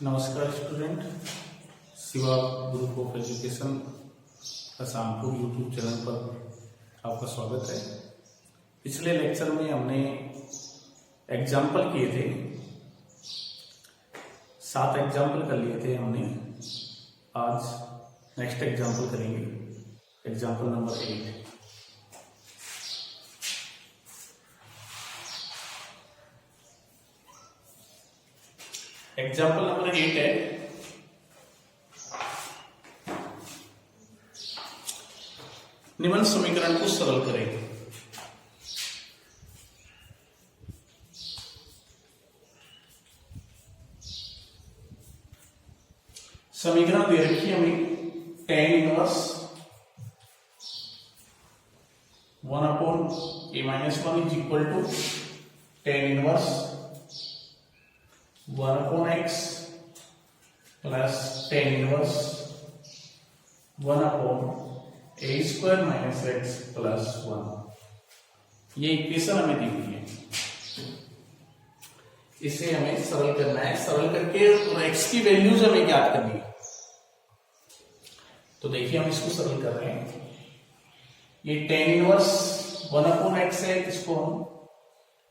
नमस्कार student, Shiva group of education Asampur YouTube channel पर आपका स्वागत है। पिछले लेक्चर में हमने एग्जाम्पल किए थे, 7 एग्जाम्पल कर लिए थे हमने। आज नेक्स्ट एग्जाम्पल करेंगे, एग्जाम्पल नंबर 8। एग्जाम्पल नंबर 8 है, निम्न समीकरण को सरल करें। समीकरण दे रखी है हमें tan inverse 1/a-1 is equal to tan inverse 1/x plus tan inverse 1/a² minus x plus 1। ये इक्वेशन हमें दी हुई है, इसे हमें सरल करना है। सरल करके और x की वैल्यूज हमें ज्ञात करनी है। तो देखिए हम इसको सरल कर रहे हैं। ये tan इनवर्स 1/x है, इसको हम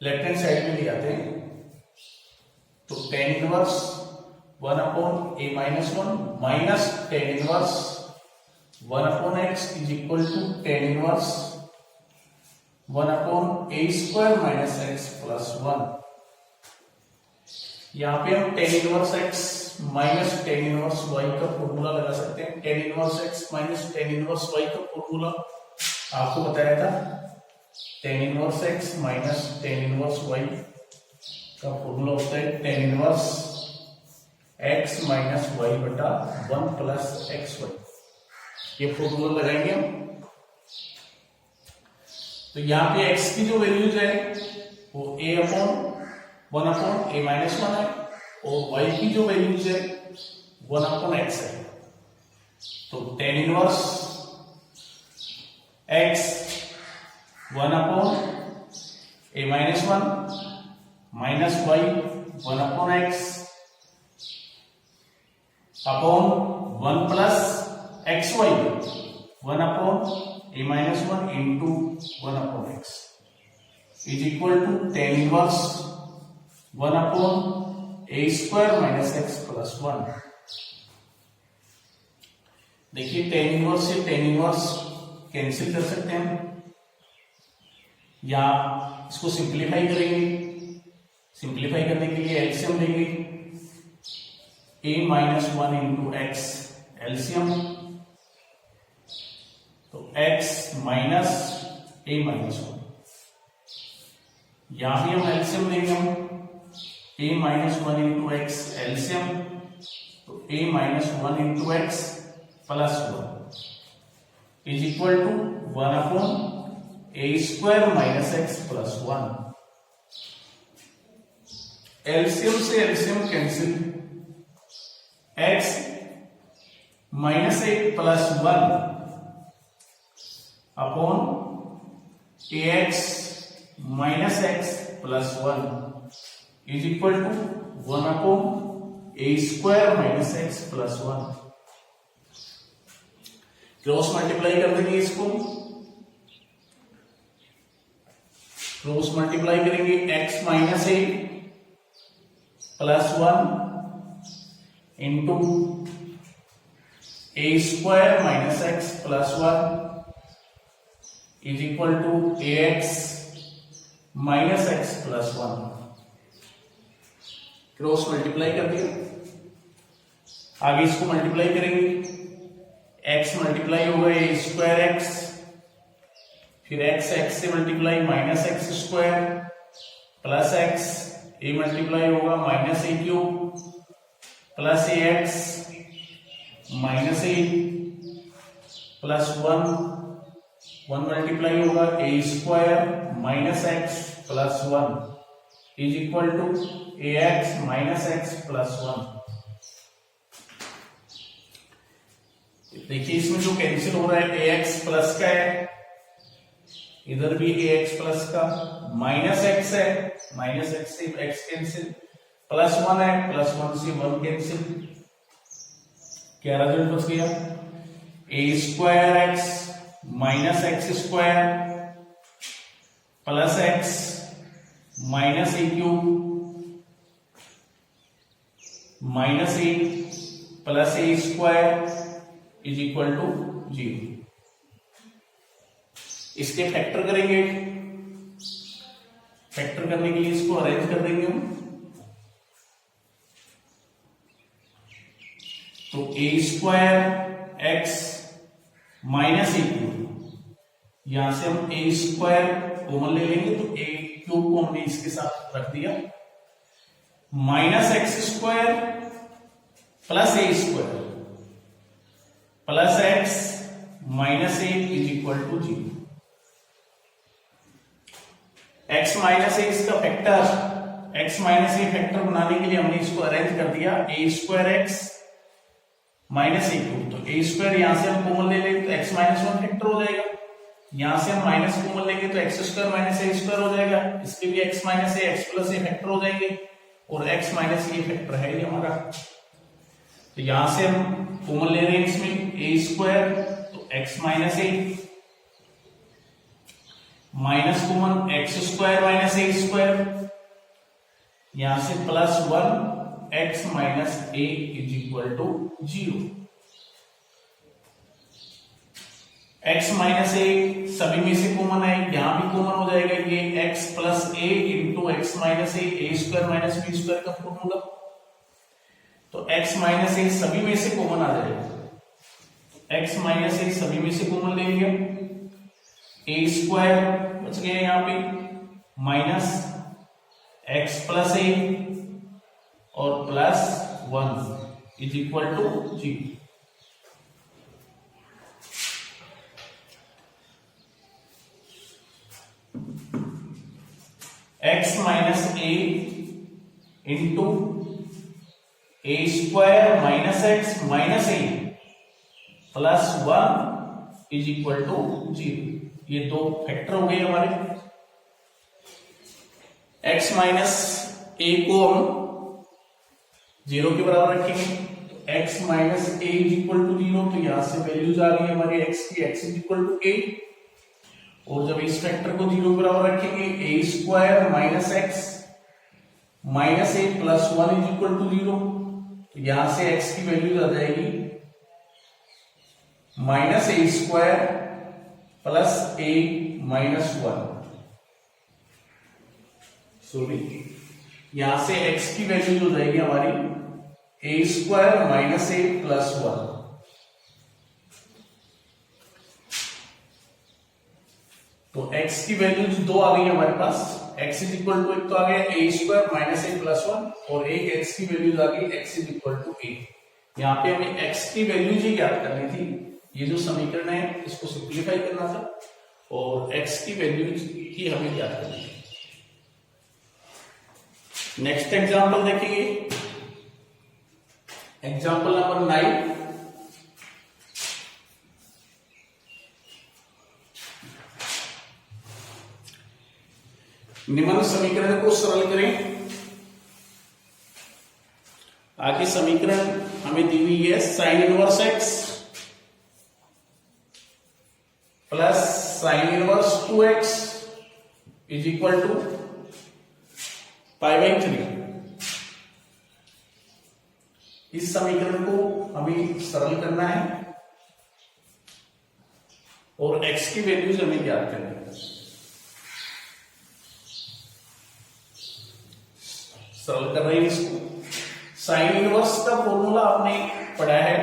लेफ्ट हैंड साइड में ले आते हैं। तो tan inverse 1/a-1 minus tan inverse 1/x is equal to tan inverse 1/a² minus x plus 1। यहां पे हम tan inverse x minus tan inverse y का फॉर्मूला लगा सकते हैं। tan inverse x minus tan inverse y का formula आपको बताया था। tan inverse x minus tan inverse y का फॉर्मूला होता है tan inverse x minus y बटा 1 प्लस xy। ये फॉर्मूला लगाएंगे हम। तो यहाँ पे x की जो वैल्यूज है वो a/1/a-1 है और y की जो वैल्यूज है 1/x है। तो tan inverse x 1/a-1 minus y 1/x upon 1 plus xy 1/a-1 into 1/x is equal to tan inverse 1/a² minus x plus 1। देखिए tan इनवर्स से tan इनवर्स कैंसिल कर सकते हैं या इसको सिंप्लीफाई करेंगे। सिंप्लीफाई करने के लिए एलसीएम लेंगे, a-1 इंटू एक्स एलसीएम। तो x माइनस a-1, यहां भी हम एलसीएम लेंगे हम a-1 इंटू एक्स एलसीएम। तो a-1 into x plus 1 is equal to 1/a² minus x plus 1। LCM से LCM cancel, x minus a plus 1 upon ax minus x plus 1 is equal to 1/a² minus x plus 1। Cross multiply कर देंगे इसको। Cross multiply करेंगे x minus a plus 1 into a² minus x plus 1 is equal to ax minus x plus 1। Cross multiply कर दिया, आगे इसको multiply करेंगे। x multiply होगा a²x, फिर x से multiply minus x² plus x, a multiply होगा minus a³ plus ax minus a plus 1 multiply होगा a² minus x plus 1 is equal to ax minus x plus 1। देखिए इसमें जो cancel हो रहा है ax प्लस का है, इधर भी ax प्लस का, माइनस x है, माइनस x से x कैंसिल, +1 है, +1 से 1 कैंसिल, क्या रिजल्ट बच गया, a² x - x² plus x minus a³ minus a plus a² is equal to 0। इसके फैक्टर करेंगे, फैक्टर करने के लिए इसको अरेंज कर देंगे हम। तो a² x माइनस a³, यहां से हम a² कॉमन ले लेंगे, तो a³ को हमने इसके साथ रख दिया, minus x² plus a² plus x minus a is equal to 0। x minus a इसका factor, x minus a factor बनाने के लिए हमने इसको अरेंज कर दिया, a² x माइनस a³, तो a² यहां से हम कॉमन ले लेंगे तो x माइनस 1 फैक्टर हो जाएगा, यहां से हम माइनस कॉमन लेंगे तो x² माइनस a² हो जाएगा, इसके भी x minus a x plus a factor हो जाएंगे, और x माइनस a फैक्टर है ये हमारा। तो यहां से हम कॉमन ले रहे हैं इसमें a², तो x minus a minus common x² minus a², यहां से +1 x minus a is equal to 0। x minus a सभी में से कॉमन है, यहां भी कॉमन हो जाएगा, ये x plus a into x minus a² minus b² का फॉर्मूला, तो x माइनस a सभी में से कॉमन आ जाएगा, x माइनस a सभी में से कॉमन ले लिया, a² बच गया यहां पे, माइनस x प्लस a और +1 is equal to 0। x minus a into a² minus x minus a +1 is equal to 0। ये दो फैक्टर हो गए हमारे। x माइनस a को हम 0 के बराबर रखेंगे, तो x minus a is equal to 0, तो यहां से वैल्यूज आ रही है हमारी x की, x is equal to a, और जब इस फैक्टर को 0 के बराबर रखेंगे, a² minus x minus a plus 1 is equal to 0, तो यहां से x की वैल्यूज आ जाएगी minus a² plus a minus 1, sorry यहां से x की वैल्यूज हो जाएगी हमारी a² माइनस a प्लस 1, तो x की वैल्यूज दो आ गई हमारे पास, x इज इक्वल टू, एक तो आ गया a² माइनस a प्लस 1, और एक x की वैल्यूज आ गई x is equal to a। यहाँ पे हमें x की वैल्यूज ही ज्ञात करनी थी, ये जो समीकरण है इसको सिंप्लीफाई करना था, और x की वैल्यूज ही हमें ज्ञात करनी थी। नेक्स्ट एग्जांपल देखेंगे, एग्जांपल नंबर 9। निम्न समीकरण को सरल करें। आगे समीकरण हमें दी हुई है sin inverse x plus sin inverse 2x is equal to π/3। इस समीकरण को हमें सरल करना है और x की वैल्यूज हमें ज्ञात करनी है। सरल कर रहे हैं इसको। साइन इनवर्स का फॉर्मूला आपने पढ़ा है,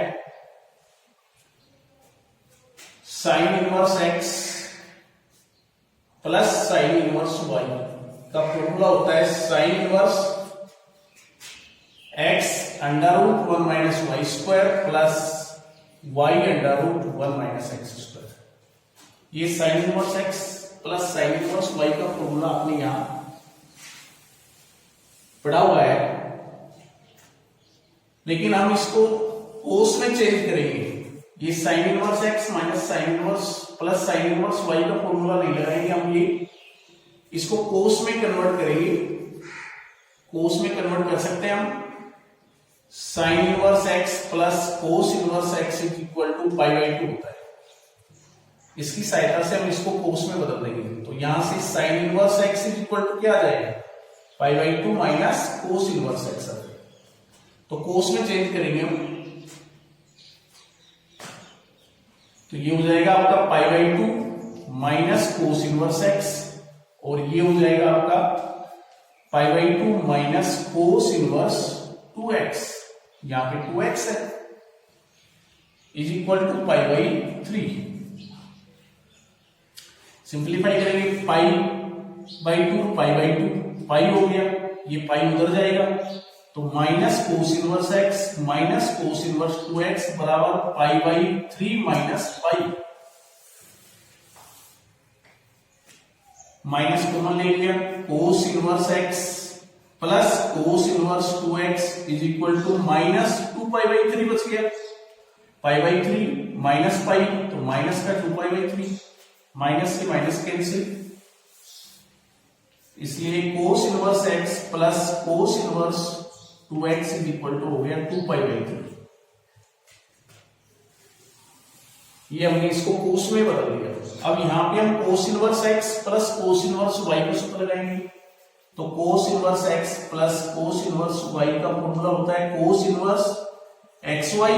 sine inverse x plus sine inverse y का फॉर्मूला होता है sine inverse x √1 minus Y square plus y √1 minus x square. ये sine inverse x plus sine inverse y का फॉर्मूला आपने यहां पढ़ा हुआ है, लेकिन हम इसको कोस में चेंज करेंगे। ये sine inverse x minus sine inverse plus sine inverse y का फॉर्मूला नहीं लगाएंगे, हम ये इसको कोस में कन्वर्ट करेंगे। कोस में कन्वर्ट कर सकते हैं हम। Sine inverse x plus cos inverse x is equal to pi by 2 होता है। इसकी सहायता से हम इसको कोस में बदल देंगे, तो यहां से sine inverse x is equal to क्या आ जाएगा, pi by 2 minus cos inverse x आ जाएगा। तो कोस में चेंज करेंगे हम, तो ये हो जाएगा आपका pi by 2 minus cos inverse X, और ये हो जाएगा आपका pi by 2 minus cos inverse 2x, यहां पे 2x है, is equal to pi by 3। Simplify करेंगे, पाई बाई 2 पाई बाई 2 पाई हो गया, ये पाई उधर जाएगा, तो minus cos inverse X minus cos inverse 2x बराबर pi by 3 minus pi. Minus common ले लिया, cos inverse x plus cos inverse 2x is equal to minus 2 pi by 3 बच गया, पाई बाई 3 माइनस पाई, तो माइनस का 2 पाई बाई 3, माइनस से minus cancel, इसलिए cos inverse x plus cos inverse 2x is equal to हो गया 2 pi by 3। ये हमने इसको कोस में बदल दिया। अब यहां पे हम cos inverse x plus cos inverse y को सूत्र लगाएंगे, तो cos inverse x plus cos inverse y का फॉर्मूला होता है cos inverse xy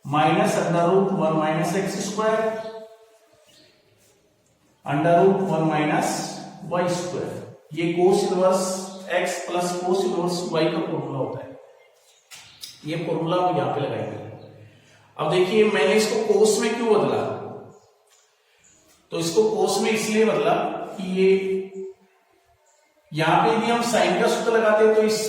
minus under root 1 minus x square under root 1 minus Y square. ये cos inverse x plus cos inverse y का formula होता है, ये फॉर्मूला हम यहां पे लगाएंगे। अब देखिए मैंने इसको कोस में क्यों बदला, तो इसको कोस में इसलिए बदला कि ये यहां पे यदि हम साइन का सूत्र लगाते हैं तो इस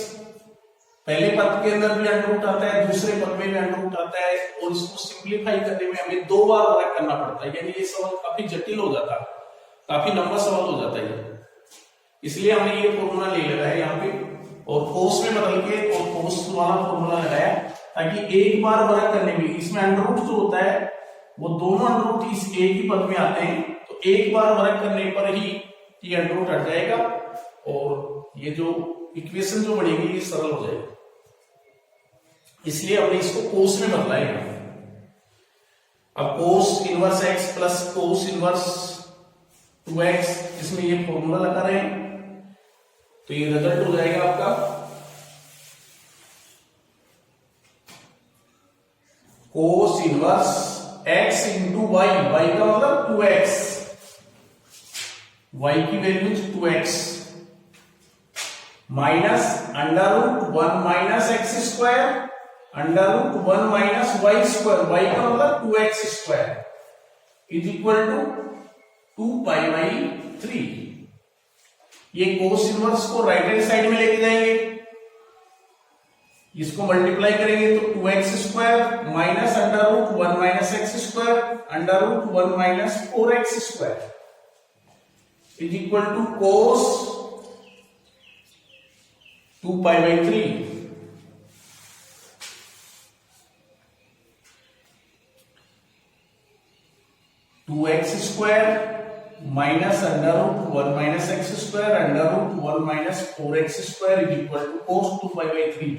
पहले पद के अंदर भी अंडर रूट आता है, दूसरे पद में भी अंडर रूट आता है, और इसको सिंप्लीफाई करने में हमें 2 बार वर्क करना पड़ता है, यानी ये सवाल काफी जटिल हो जाता है, काफी लंबा सवाल हो जाता है। इसलिए हमने ये फॉर्मूला ले लगाया यहाँ पे और कोस में बदल के और कोस वाला फॉर्मूला लगाया, ताकि एक बार वर्क करने में इसमें अंडर रूट जो होता है वो दोनों अंडर रूट इस एक ही पद में आते हैं, तो एक बार वर्क करने पर ही ये अंडर रूट हट जाएगा और ये जो इक्वेशन जो बनेगी ये सरल हो जाएगी। इसलिए हमने इसको कोस में बदला है। अब कोस inverse x plus cos inverse 2x, इसमें ये फॉर्मूला लगा रहे हैं, तो ये रिजल्ट हो जाएगा आपका cos inverse x into Y, Y का मतलब 2x, y की value 2x minus under root 1 minus x square under root 1 minus Y square, Y का मतलब 2x square is equal to 2 pi by 3। ये कोस इनवर्स को right hand side में लेके जाएंगे, इसको मल्टीप्लाई करेंगे तो 2x square minus under root 1 minus x square under root 1 minus 4x square is equal to cos 2 pi by 3। Two X square minus under root 1 minus x square under root 1 minus 4x square is equal to cos 2 pi by 3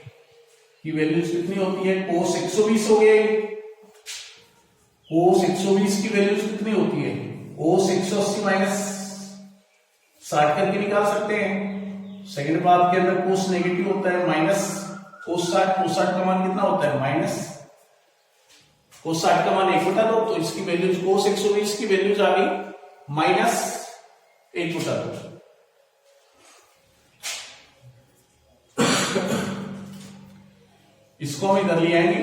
की value कितनी होती है, कोस 120 हो गया। कोस 120 की value कितनी होती है, कोस 180 माइनस 60 करके निकाल सकते हैं। सेकंड पार्ट के अंदर कोस नेगेटिव होता है, माइनस कोस 60, कोस 60 का मान कितना होता है माइनस कोस 60 का मान 1/2, तो इसकी वैल्यू कोस 120 की वैल्यूज आ गई माइनस 1/2। इसको हम इधर ले आएंगे,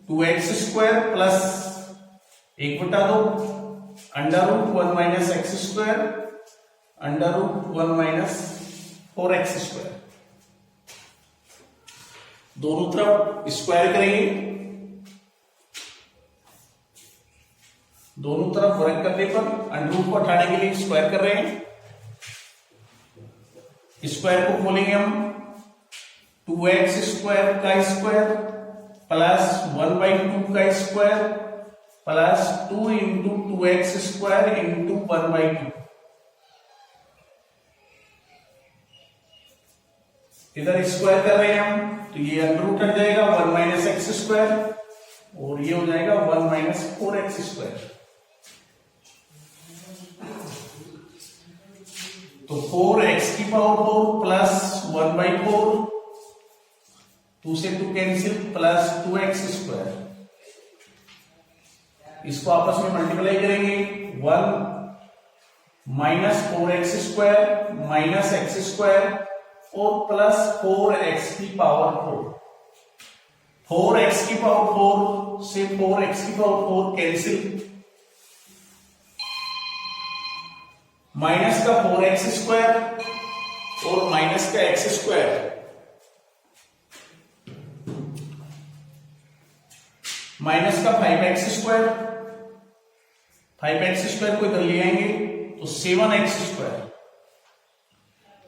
2x square plus 1/2 under root 1 minus x square under root 1 minus 4x square, दोनों तरफ स्क्वायर करेंगे, दोनों तरफ वर्क करने पर अंडर रूट को हटाने के लिए स्क्वायर कर रहे हैं। स्क्वायर को खोलेंगे हम, 2x स्क्वायर का स्क्वायर प्लस 1/2 का square plus 2 into 2x square into 1/2। इधर स्क्वायर कर रहे हैं हम, तो ये अंडर रूट हट जाएगा 1 माइनस एक्स स्क्वायर, और ये हो जाएगा 1 माइनस 4x स्क्वायर। तो 4x की पावर 4 प्लस 1/4, 2 से 2 कैंसिल, प्लस 2x स्क्वायर। इसको आपस में मल्टीप्लाई करेंगे, 1 minus 4x square minus x square और प्लस 4x की पावर 4। 4x की पावर 4 से 4x की पावर 4 कैंसिल, माइनस का 4x स्क्वायर और माइनस का x स्क्वायर, माइनस का 5x स्क्वायर, 5x स्क्वायर को इधर ले आएंगे तो 7x square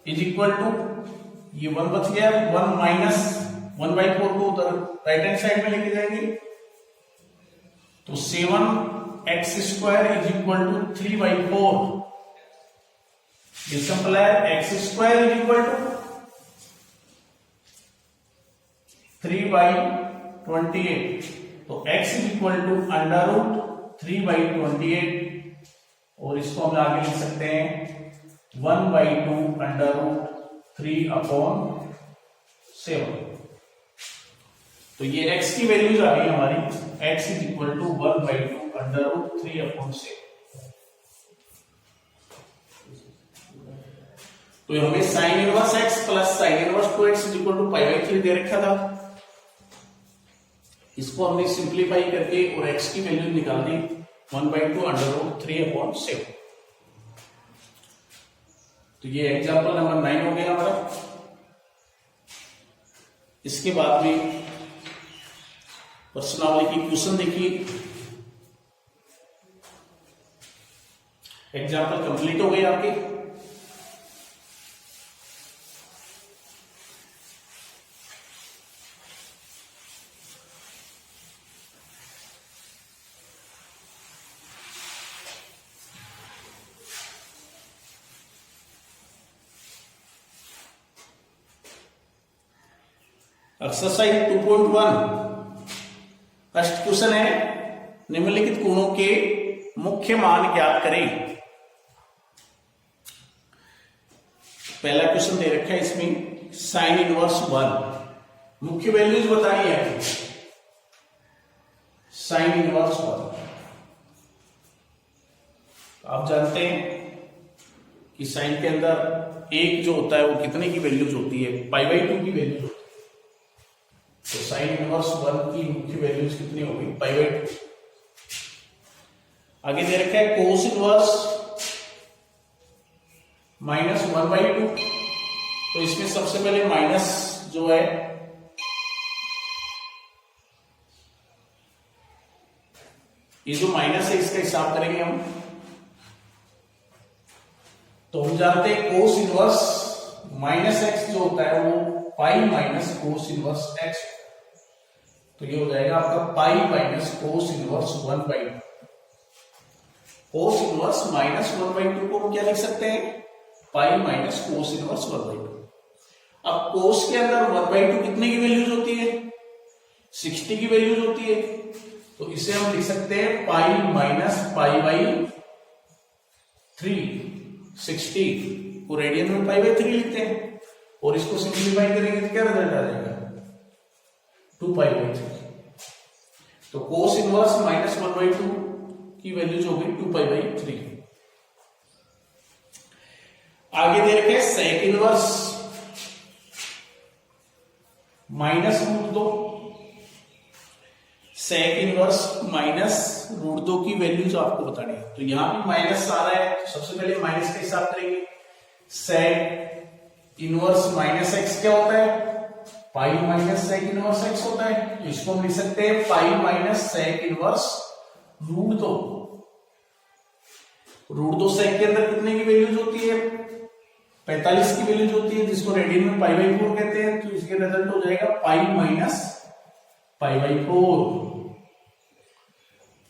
is equal to, ये 1 बच गया, 1 माइनस 1/4 को उधर राइट हैंड साइड में लेके जाएंगे तो 7x square is equal to 3/4। ये सिंपल है, x square is equal to 3/28, तो x is equal to under root 3/28, और इसको हम आगे लिख सकते हैं 1/2 अंडर रूट 3/7। तो ये x की वैल्यूज आ गई हमारी, x is equal to 1/2 under root 3/7। तो हमें sine inverse x plus sine inverse 2x is equal to π/3 दे रखा था। इसको हमने सिंप्लीफाई करके और x की वैल्यू निकाल दी 1/2 अंडर रूट 3/7। तो ये एग्जांपल नंबर 9 हो गया हमारा। इसके बाद में प्रश्नावली की क्वेश्चन देखिए। एग्जांपल कंप्लीट हो गए आपके। एक्सरसाइज 2.1 फर्स्ट क्वेश्चन है, निम्नलिखित कोणों के मुख्य मान ज्ञात करें। पहला क्वेश्चन दे रखा है इसमें साइन इनवर्स 1, मुख्य वैल्यूज बतानी है। साइन इनवर्स 1 आप जानते हैं कि साइन के अंदर एक जो होता है वो कितने की वैल्यूज होती है, π/2 की वैल्यूज होती है। तो साइन इनवर्स 1 की मुख्य वैल्यूज कितनी होगी, π/2। आगे दे रखा है कोस इनवर्स -1/2। तो इसमें सबसे पहले माइनस जो है ये जो माइनस है इसका हिसाब करेंगे हम। तो हम जानते हैं कोस इनवर्स -x जो होता है वो pi minus cos inverse x, तो ये हो जाएगा आपका pi minus cos inverse 1/2। Cos inverse -1/2 को हम क्या लिख सकते हैं, पाई माइनस कोस इनवर्स 1/2। अब कोस के अंदर 1/2 कितने की वैल्यूज होती है, 60 की वैल्यूज होती है। तो इसे हम लिख सकते हैं पाई माइनस π/3। 60 को रेडियन में π/3 लिखते हैं और इसको सिंप्लीफाई करेंगे तो क्या रिजल्ट आ जाएगा, 2π/3। तो कोस इनवर्स -1/2 की वैल्यूज हो गई 2π/3। आगे दे रखे सेक इनवर्स -√2। सेक इनवर्स -√2 की वैल्यूज आपको बतानी है। तो यहां भी माइनस आ रहा है, तो सबसे पहले माइनस का हिसाब करेंगे। सेक इनवर्स -x क्या होता है, pi minus sec inverse x होता है। इसको हम लिख सकते हैं पाई माइनस सेक इनवर्स √2। √2 सेक के अंदर कितने की वैल्यूज होती है, 45 की वैल्यूज होती है, जिसको रेडियन में π/4 कहते हैं। तो इसके रिजल्ट हो जाएगा पाई माइनस π/4।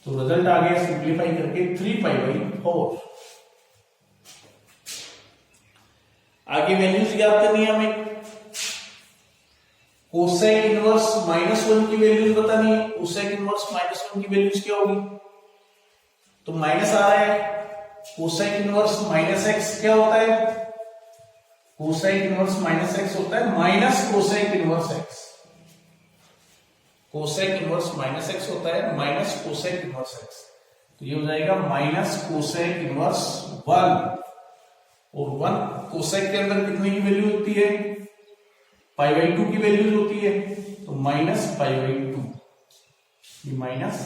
तो रिजल्ट आ गया सिंप्लीफाई करके 3π/4। आगे वैल्यूज ज्ञात करनी है हमें। कोसेक इनवर्स -1 की वैल्यूज बतानी है। कोसेक इनवर्स -1 की वैल्यूज क्या होगी, तो माइनस आ रहा है। कोसेक इनवर्स -x क्या होता है, कोसेक इनवर्स -x होता है minus cosec inverse x। Cosec inverse -x होता है माइनस कोसेक इनवर्स x, तो ये हो जाएगा माइनस कोसेक इनवर्स 1। और 1 कोसेक के अंदर कितने की वैल्यू होती है, π/2 की वैल्यू होती है, तो माइनस π/2, ये माइनस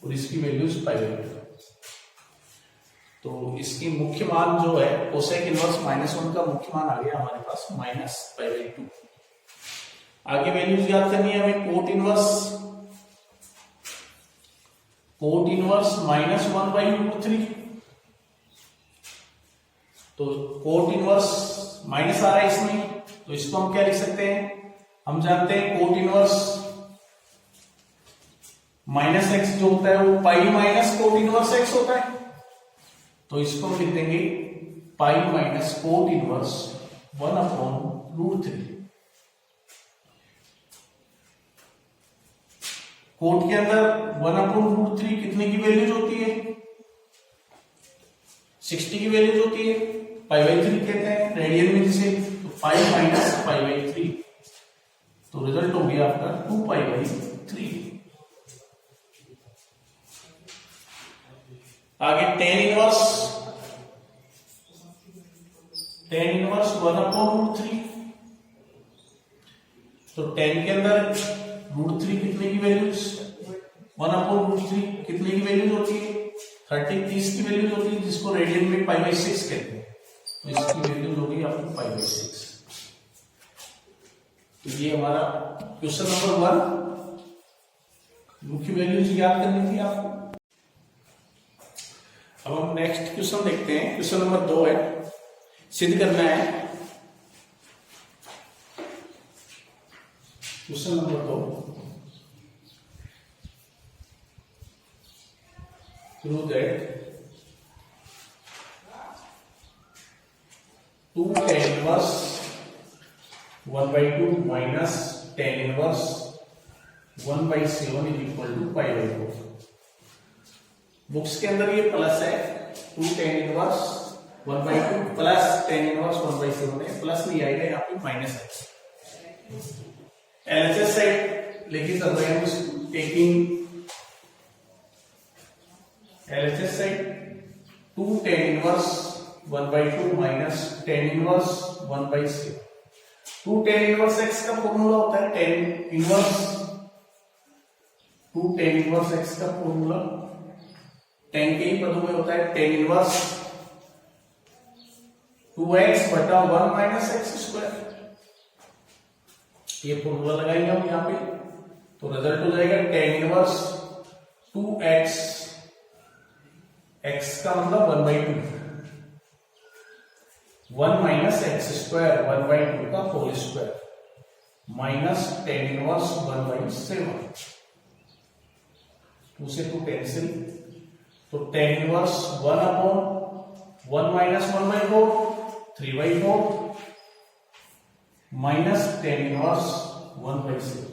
और इसकी वैल्यूज π/2। तो इसकी मुख्य मान जो है कोसेक इनवर्स -1 का मुख्य मान आ गया हमारे पास माइनस π/2। आगे वैल्यूज याद करनी है हमें। कोट इनवर्स -1/√3, तो कोट इनवर्स माइनस आ रहा है इसमें, तो इसको हम क्या लिख सकते हैं, हम जानते हैं कोट इनवर्स -x जो होता है वो pi minus cot inverse x होता है, तो इसको हम लिख देंगे pi minus cot inverse 1/√3। Cot के अंदर 1/√3 कितने की वैल्यूज होती है, 60 की वैल्यूज होती है, π/3 कहते हैं रेडियन में जिसे, तो पाई माइनस π/3, तो रिजल्ट हो गया आपका 2π/3। आगे tan इनवर्स 1/√3, तो tan के अंदर √3 कितने की वैल्यूज, 1/√3 कितने की वैल्यूज होती है, 30 की वैल्यूज होती है, जिसको रेडियन में π/6 कहते हैं, तो इसकी वैल्यूज होगी आपको π/6। तो ये हमारा क्वेश्चन नंबर 1, मुख्य वैल्यूज याद करनी थी आपको। अब हम नेक्स्ट क्वेश्चन देखते हैं। क्वेश्चन नंबर 2 है, सिद्ध करना है। Question number 2, prove that 2 tan inverse 1/2 minus tan inverse 1/7 is equal to π/4। Books के अंदर ये प्लस है, 2 tan inverse 1/2 plus tan inverse 1/7 है, प्लस नहीं आएगा यहाँ पे माइनस है। एलएचएस साइड लेके चल रहे हैं, taking LHS side 2 tan inverse 1/2 minus tan inverse 1/7। 2 tan inverse x का फॉर्मूला होता है tan inverse 2 tan inverse x का फॉर्मूला tan के ही पदों में होता है tan इनवर्स 2x बटा 1 माइनस एक्स स्क्वायर। ये फॉर्मूला लगाएंगे हम यहाँ पे, तो रिजल्ट हो जाएगा tan इनवर्स 2x, x का मतलब 1/2, 1 माइनस एक्स स्क्वायर 1/2 का whole square minus tan inverse 1/7। 2 से 2 कैंसिल, तो tan inverse 1/1 minus 1/4 3/4 minus tan inverse 1/7।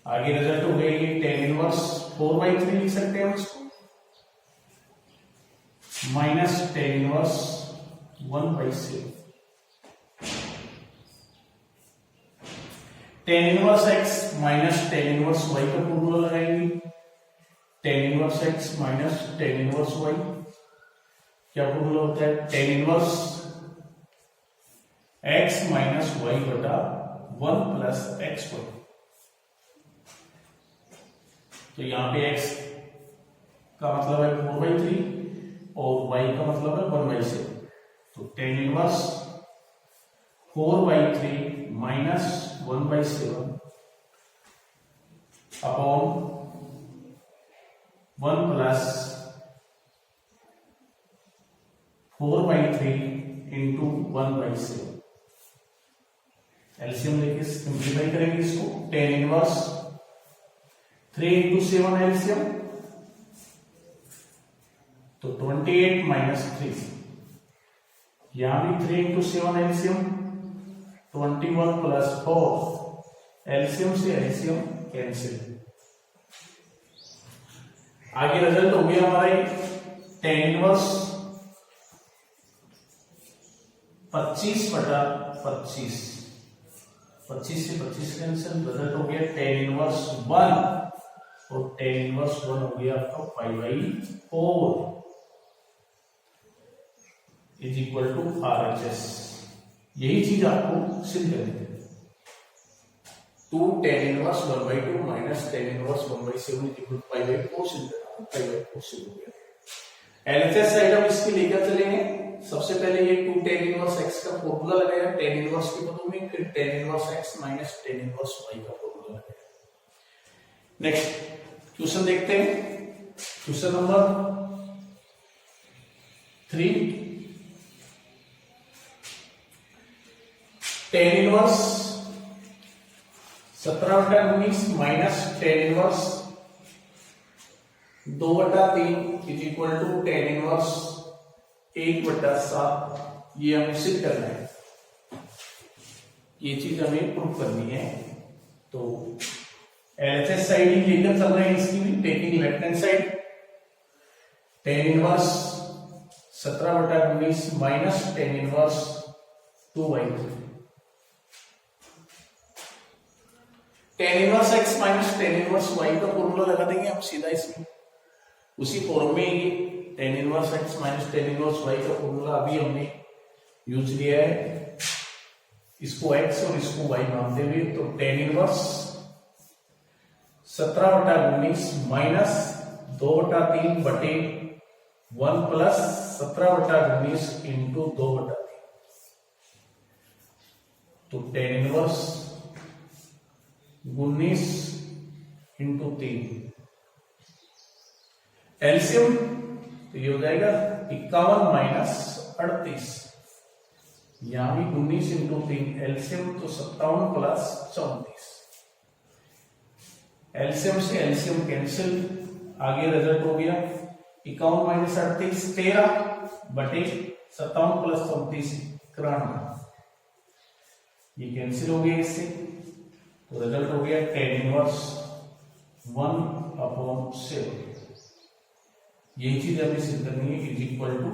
आगे रिजल्ट हो गया ये tan इनवर्स 4/3 लिख सकते हैं हम इसको, minus tan inverse 1/7। tan inverse x minus tan inverse y का फॉर्मूला लगाएंगे, tan inverse x minus tan inverse y क्या फॉर्मूला होता है, tan inverse x minus y बटा 1 प्लस x1। तो यहां पे x का मतलब है 4/3 और y का मतलब है 1/7, तो tan inverse 4/3 minus 1/7 upon 1 plus 4/3 into 1/7। LCM लेके सिंप्लीफाई करेंगे इसको, tan इनवर्स 3 इंटू 7 एलसीएम, तो 28 माइनस 3, यहां भी 3 इंटू 7 एलसीएम, 21 प्लस 4, एलसीएम से एलसीएम कैंसिल। आगे रिजल्ट हो गया हमारा tan इनवर्स 25/25, 25 से 25 कैंसिल, रिजल्ट हो गया tan इनवर्स 1 और tan इनवर्स 1 हो गया आपका 5/4 इज इक्वल टू RHS। यही चीज आपको सिद्ध करनी है। 2 tan inverse 1/2 minus tan inverse 1/7 is equal to 5/4 सिद्ध करना, 5/4 सिद्ध हो गया। LHS साइड हम इसकी लेकर चलेंगे। सबसे पहले ये 2 tan इनवर्स x का फॉर्मूला लगाया tan इनवर्स के पदों में, फिर tan inverse x minus tan inverse y का फॉर्मूला लगाया। नेक्स्ट क्वेश्चन देखते हैं, question number 3। tan inverse 17/19 minus tan inverse 2/3 is equal to tan inverse 1/7। ये हमें सिद्ध करना है, ये चीज हमें प्रूव करनी है। तो LHS साइड ही लेकर चल रहे हैं इसकी भी, taking left hand side. tan inverse 17/19 minus tan inverse 2/3। tan inverse x minus tan inverse y का फॉर्मूला लगा देंगे हम सीधा इसमें, उसी फॉर्म में ये tan inverse x minus tan inverse y का फॉर्मूला अभी हमने यूज किया है, इसको x और इसको y मानते हुए। तो tan inverse 17/19 minus 2/3/1 plus 17/19 into 2/3। तो tan इनवर्स 19 इंटू 3, एलसीएम तो ये हो जाएगा 51 माइनस 38, यहां भी 19 इंटू 3, एलसीएम तो 57 प्लस 34। एलसीएम से एलसीएम कैंसिल, आगे रिजल्ट हो गया 51 माइनस 38 13 बटे 57 प्लस 34 93, ये कैंसिल हो गया इससे। तो रिजल्ट हो गया tan इनवर्स 1/7। यही चीज हमें सिद्ध करनी है, is equal to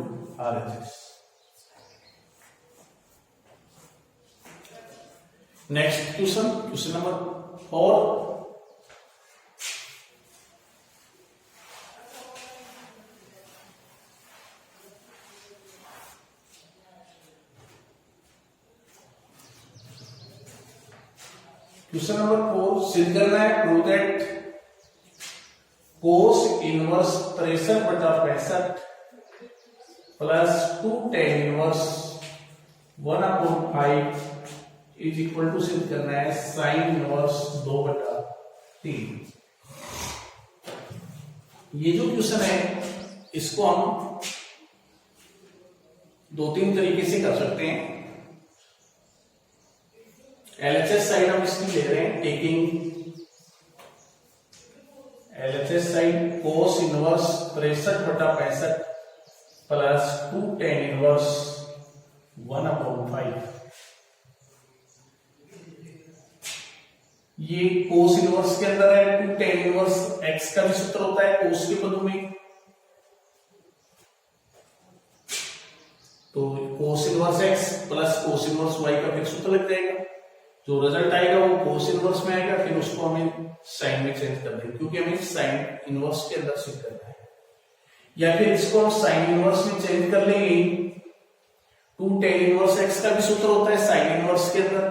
RHS। Next question, question number 4। Question number 4 सिद्ध करना है, prove that cos inverse 63/65 plus 2 tan inverse 1/5 is equal to सिद्ध करना है साइन इनवर्स 2/3। ये जो क्वेश्चन है इसको हम 2-3 तरीके से कर सकते हैं। LHS साइड हम इसकी ले रहे हैं, टेकिंग LHS साइड कोस इनवर्स 63/65 प्लस 2 tan इनवर्स 1/5। ये कोस इनवर्स के अंदर है, 2 tan इनवर्स x का भी सूत्र होता है कोस के पदों में, तो cos inverse x plus cos inverse y का फिर सूत्र लग जाएगा। जो रिजल्ट आएगा वो कोस इनवर्स में आएगा, फिर उसको हमें साइन में चेंज कर देंगे, क्योंकि हमें साइन इनवर्स के अंदर सिद्ध करना है। या फिर इसको हम साइन इनवर्स में चेंज कर लेंगे। 2 tan इनवर्स x का भी सूत्र होता है साइन इनवर्स के अंदर,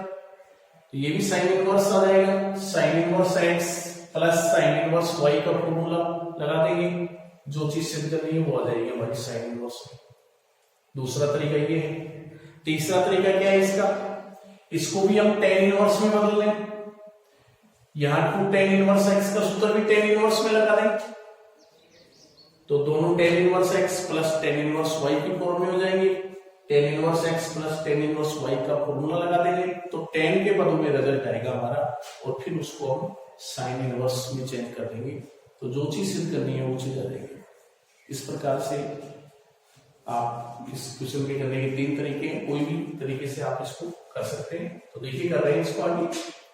तो ये भी साइन इनवर्स आ जाएगा। Sign inverse x plus sine inverse y का फॉर्मूला लगा देंगे, जो चीज सिद्ध करनी है वो आ जाएगी हमारी साइन इनवर्स में। दूसरा तरीका ये है। तीसरा तरीका क्या है इसका, इसको भी हम tan इनवर्स में बदल लें। यहां 2 tan इनवर्स x का सूत्र भी tan इनवर्स में लगा दें, तो दोनों tan inverse x plus tan inverse y की फॉर्म में हो जाएंगे। tan inverse x plus tan inverse y का फॉर्मूला लगा देंगे, तो tan के पदों में रिजल्ट आएगा हमारा, और फिर उसको हम साइन इनवर्स में चेंज कर देंगे, तो जो चीज सिद्ध करनी है वो चीज आ जाएगी। इस प्रकार से आप इस क्वेश्चन के करने के 3 तरीके हैं, कोई भी तरीके से आप इसको कर सकते हैं। तो देखिए कर रहे हैं इसको आगे,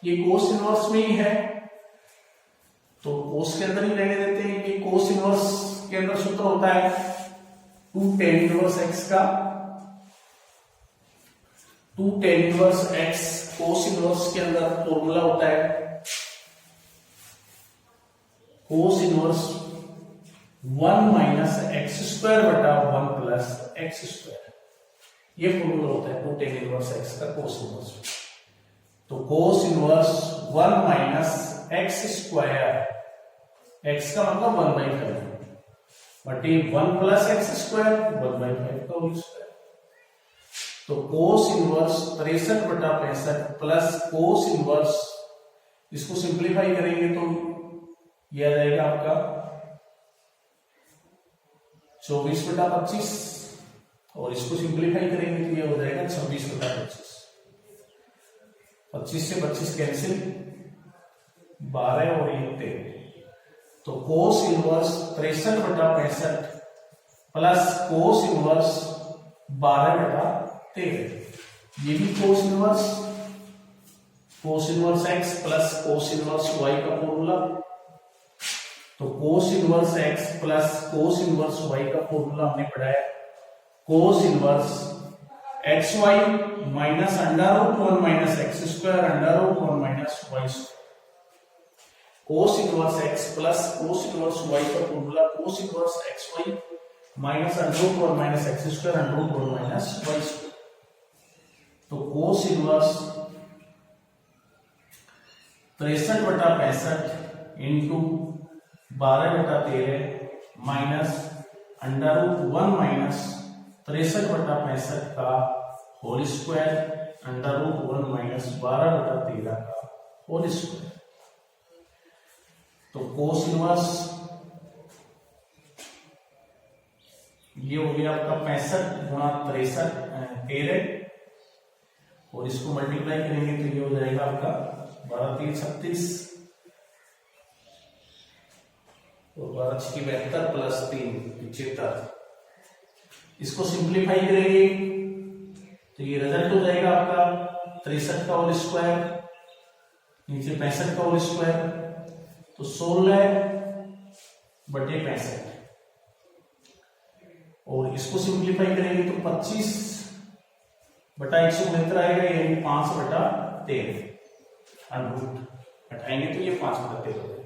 ये कोस इनवर्स में ही है तो कोस के अंदर ही रहने देते हैं। ये कोस इनवर्स के अंदर सूत्र होता है 2 tan इनवर्स x का 2 tan inverse x cos inverse के अंदर फॉर्मूला होता है cos inverse 1 minus x square बटा 1 प्लस एक्स स्क्वायर, ये फॉर्मूला होता है 2 tan इनवर्स x का कोस इनवर्स। तो cos inverse 1 minus x square, x का मतलब 1/5 बटे 1 प्लस एक्स स्क्वायर 1/5 का होल स्क्वायर। तो कोस इनवर्स 63 बटा 65 प्लस कोस इनवर्स, इसको सिंप्लीफाई करेंगे तो ये आ जाएगा आपका 24 बटा 25 और इसको सिंप्लीफाई करेंगे तो ये हो जाएगा 26 बटा 25। 25 से 25 कैंसिल, 12 और 1 13। तो कोस इनवर्स 63 बटा 65 प्लस कोस इनवर्स 12 बटा 13, ये भी cos inverse x plus cos inverse y का फॉर्मूला। तो cos inverse x plus cos inverse y का फॉर्मूला हमने पढ़ाया cos inverse xy minus √1 minus x square √1 minus Y square. Cos inverse x plus cos inverse y का formula cos inverse xy minus √1 minus x square √1 minus Y square. तो cos inverse 63 बटा 65 into 12 बटा 13 minus √1 minus 63 बटा 65 का whole square √1 minus 12 बटा 13 का whole square. तो cos inverse ये हो गया आपका 65 गुणा 13 और इसको मल्टीप्लाई करेंगे तो ये हो जाएगा आपका 12 3 36 और 12 6 72 प्लस 3 75। इसको सिंप्लीफाई करेंगे तो ये रिजल्ट हो जाएगा आपका 63 का होल स्क्वायर नीचे 65 का होल स्क्वायर, तो 16 बटे 65 और इसको सिंप्लीफाई करेंगे तो 25 बटा 169 आएगा, यानी 5 बटा 13 अंडरूट हटाएंगे तो ये 5 बटा 13 हो जाएगा।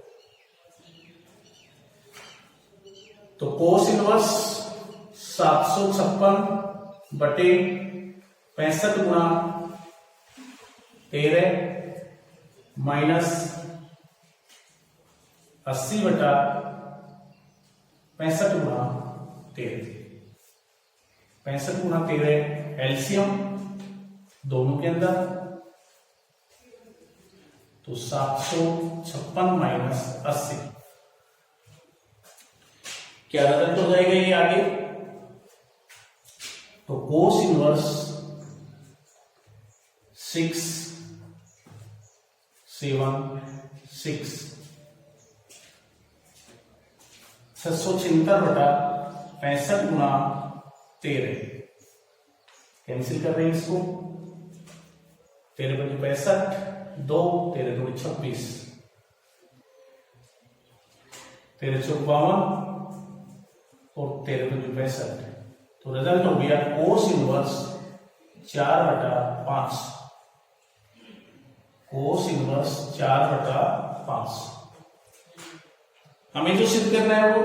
तो कोस इनवर्स 756 बटे 65 गुणा 13 माइनस 80 बटा 65 गुणा 13, 65 गुणा 13 एलसीएम दोनों के अंदर, तो 756 माइनस 80 क्या रिजल्ट हो जाएगा ये आगे। तो कोस इनवर्स 6 7 6 676 बटा 65 गुणा 13 कैंसिल कर रहे हैं इसको, 13 बटे 65 2 13 दूनी 26 13 चौक 52 और 13 दूनी 65। तो रिजल्ट हो गया कोस इनवर्स 4 बटा 5, कोस इनवर्स 4 बटा 5। हमें जो सिद्ध करना है वो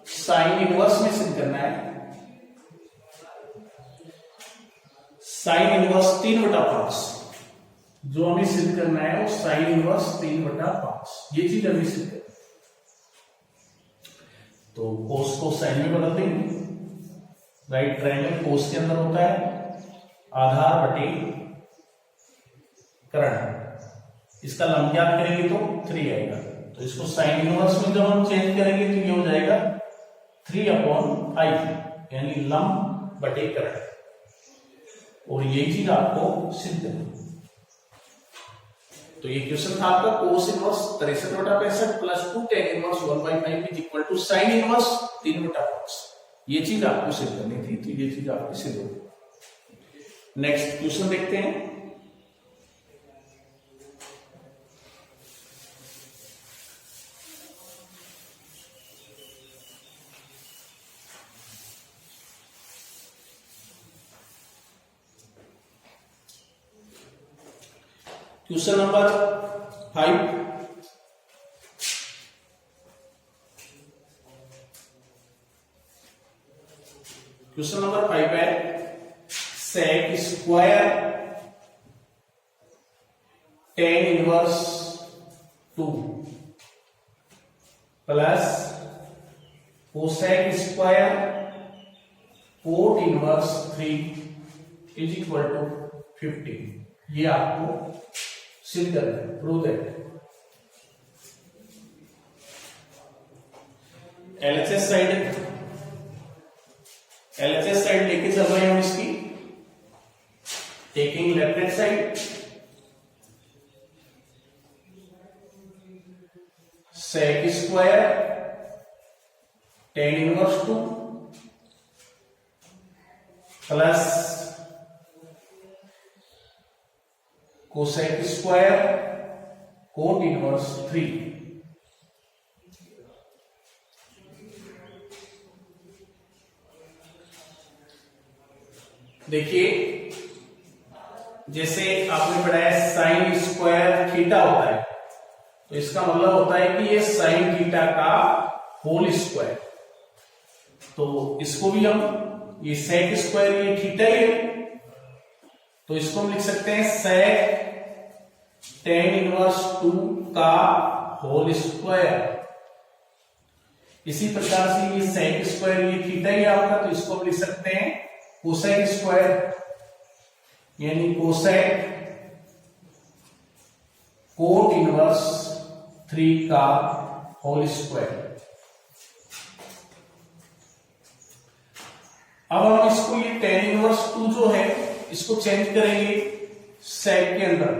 साइन इनवर्स में सिद्ध करना है। साइन इनवर्स 3 बटा 5 जो हमें सिद्ध करना है वो साइन इनवर्स 3 बटा 5, ये चीज हमें सिद्ध करना है। तो कोस को साइन में बदल देंगे। राइट ट्रायंगल कोस के अंदर होता है आधार बटे कर्ण, इसका लंब ज्ञात करेंगे तो 3 आएगा। तो इसको साइन इनवर्स में जब हम चेंज करेंगे तो ये हो जाएगा 3/5 यानी लंब बटे कर्ण, और ये चीज आपको सिद्ध करनी। तो ये क्वेश्चन था आपका कोस इनवर्स 63 बटा 65 plus 2 tan inverse 1/5 is equal to sine inverse 3 बटा 5। ये चीज आपको सिद्ध करनी थी, तो ये चीज आपकी सिद्ध हो गई। नेक्स्ट क्वेश्चन देखते हैं। Question number 5। क्वेश्चन नंबर 5 है sec square tan inverse 2 plus cosec square cot inverse 3 is equal to 15। ये आपको सिद्ध करना है, प्रूव दैट। एलएचएस साइड लेके चल रहे हैं हम इसकी, taking left hand side sec square tan inverse 2 plus cosec square cot inverse 3। देखिए जैसे आपने पढ़ा है साइन स्क्वायर थीटा होता है, तो इसका मतलब होता है कि ये साइन थीटा का होल स्क्वायर। तो इसको भी हम, ये सेक स्क्वायर ये थीटा ही है, तो इसको हम लिख सकते हैं सेक tan इनवर्स 2 का होल स्क्वायर। इसी प्रकार से ये सेक स्क्वायर ये थीटा ही आपका, तो इसको हम लिख सकते हैं कोसेक स्क्वायर, यानी कोसेक कोट इनवर्स 3 का होल स्क्वायर। अब हम इसको ये tan इनवर्स 2 जो है इसको चेंज करेंगे सेक के अंदर,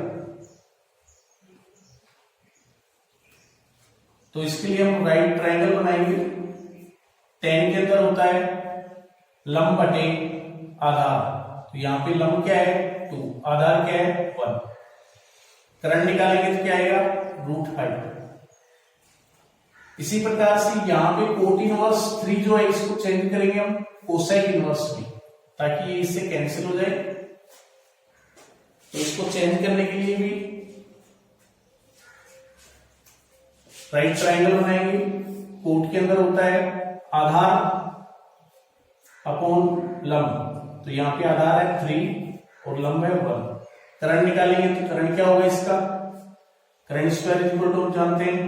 तो इसके लिए हम राइट ट्रायंगल बनाएंगे। tan के अंदर होता है लंब बटे आधार, तो यहां पे लंब क्या है 2, आधार क्या है 1। करंट निकालेंगे तो क्या आएगा √5। इसी प्रकार से यहां पे कोट इनवर्स 3 जो है इसको चेंज करेंगे हम कोसेक इनवर्स 3, ताकि ये इससे कैंसिल हो जाए। तो इसको चेंज करने के लिए भी राइट ट्रायंगल बनाएंगे। कोट के अंदर होता है आधार अपॉन लंब, तो यहां पे आधार है 3 और लंब है 1। करंट निकालेंगे तो करंट क्या होगा इसका, करंट स्क्वायर इक्वल टू हम जानते हैं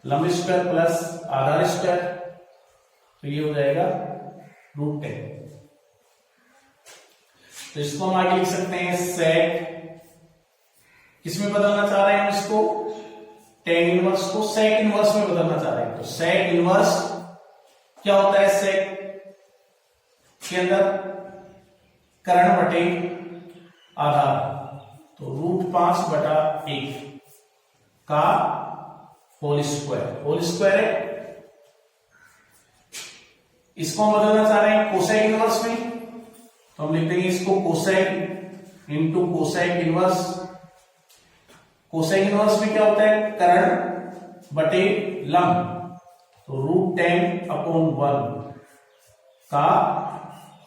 लंब स्क्वायर प्लस आधार स्क्वायर, तो ये हो जाएगा √10। तो इसको हम आगे लिख सकते हैं सेक, किसमें बदलना चाह रहे हैं हम इसको, tan इनवर्स को सेक इनवर्स में बदलना चाह रहे हैं। तो सेक इनवर्स क्या होता है, सेक के अंदर करण बटे आधार, तो √5/1 का होल स्क्वायर, होल स्क्वायर है। इसको हम बदलना चाह रहे हैं कोसेक इनवर्स में, तो हम लिख देंगे इसको cosec into cosec inverse. Cosec inverse में क्या होता है करण बटे लंब, तो √10/1 का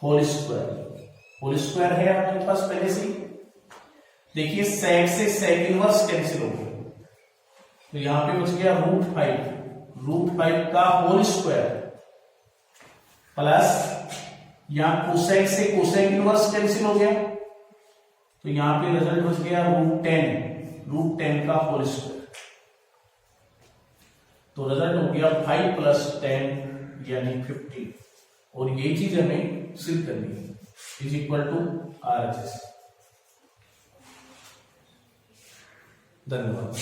होल स्क्वायर। होल स्क्वायर है आपके पास पहले से। देखिए सेक से सेक इनवर्स कैंसिल हो गया, तो यहां पे बच गया √5 का होल स्क्वायर प्लस यहां कोसेक से कोसेक इनवर्स कैंसिल हो गया, तो यहां पे रिजल्ट बच गया √10 का होल स्क्वायर। तो रिजल्ट हो गया 5 + 10 यानी 15, और ये चीज हमें सिद्ध करनी है इज इक्वल टू RHS। धन्यवाद।